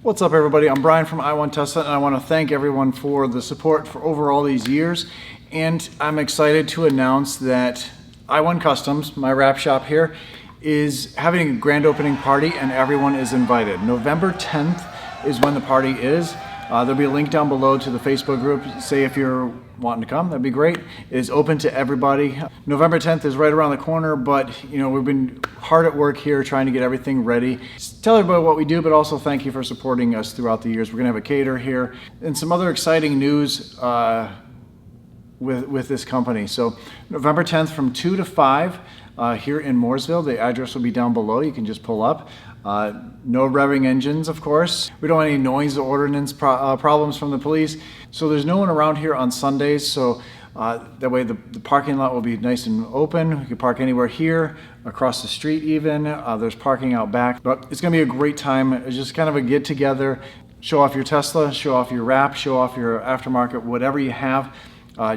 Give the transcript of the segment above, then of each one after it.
What's up, everybody? I'm Brian from I Want Tesla, and I want to thank everyone for the support for over all these years. And I'm excited to announce that I1 Customs, my wrap shop here, is having a grand opening party, and everyone is invited. November 10th is when the party is. There'll be a link down below to the Facebook group. Say if you're wanting to come, that'd be great. It is open to everybody. November 10th is right around the corner, but we've been hard at work here trying to get everything ready. Tell everybody what we do, but also thank you for supporting us throughout the years. We're gonna have a caterer here and some other exciting news with this company. So November 10th from 2 to 5 here in Mooresville. The address will be down below. You can just pull up. No revving engines, of course. We don't want any noise or ordinance problems from the police. So there's no one around here on Sundays. So that way the parking lot will be nice and open. You can park anywhere here, across the street even. There's parking out back. But it's gonna be a great time. It's just kind of a get together. Show off your Tesla, show off your wrap, show off your aftermarket, whatever you have.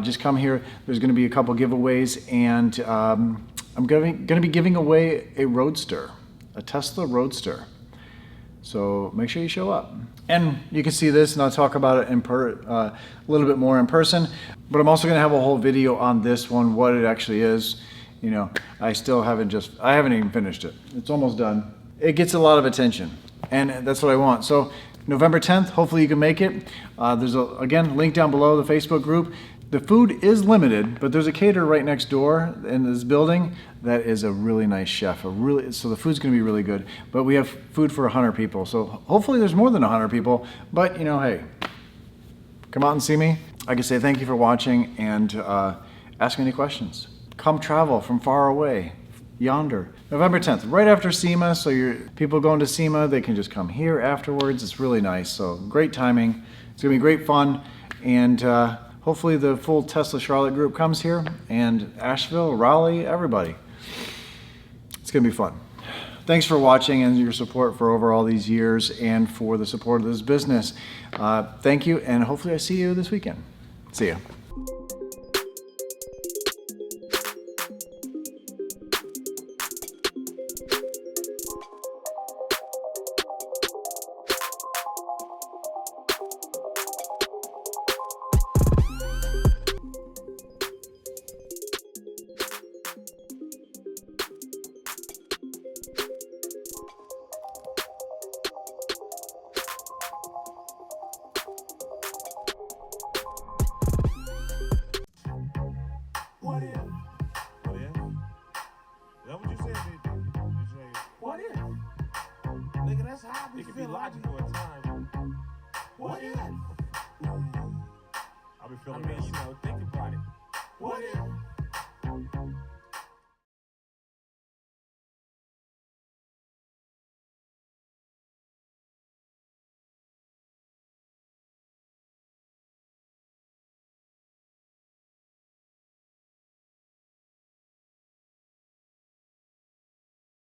Just come here. There's gonna be a couple giveaways, and I'm gonna be giving away a Roadster. A Tesla Roadster. So make sure you show up. And you can see this, and I'll talk about it a little bit more in person, but I'm also gonna have a whole video on this one, what it actually is. I haven't even finished it. It's almost done. It gets a lot of attention, and that's what I want. So November 10th, hopefully you can make it. There's again, link down below, the Facebook group. The food is limited, but there's a caterer right next door in this building that is a really nice chef. So the food's gonna be really good. But we have food for 100 people. So hopefully there's more than 100 people. But hey, come out and see me. I can say thank you for watching, and ask me any questions. Come travel from far away, yonder. November 10th, right after SEMA. So people going to SEMA, they can just come here afterwards. It's really nice. So great timing. It's gonna be great fun. And hopefully the full Tesla Charlotte group comes here, and Asheville, Raleigh, everybody. It's gonna be fun. Thanks for watching and your support for over all these years, and for the support of this business. Thank you, and hopefully I see you this weekend. See ya. What if? What if? Is that what you said? You say, what if? Nigga, that's how we feel. It can be logical at times. What if? I be feeling think about it. What if?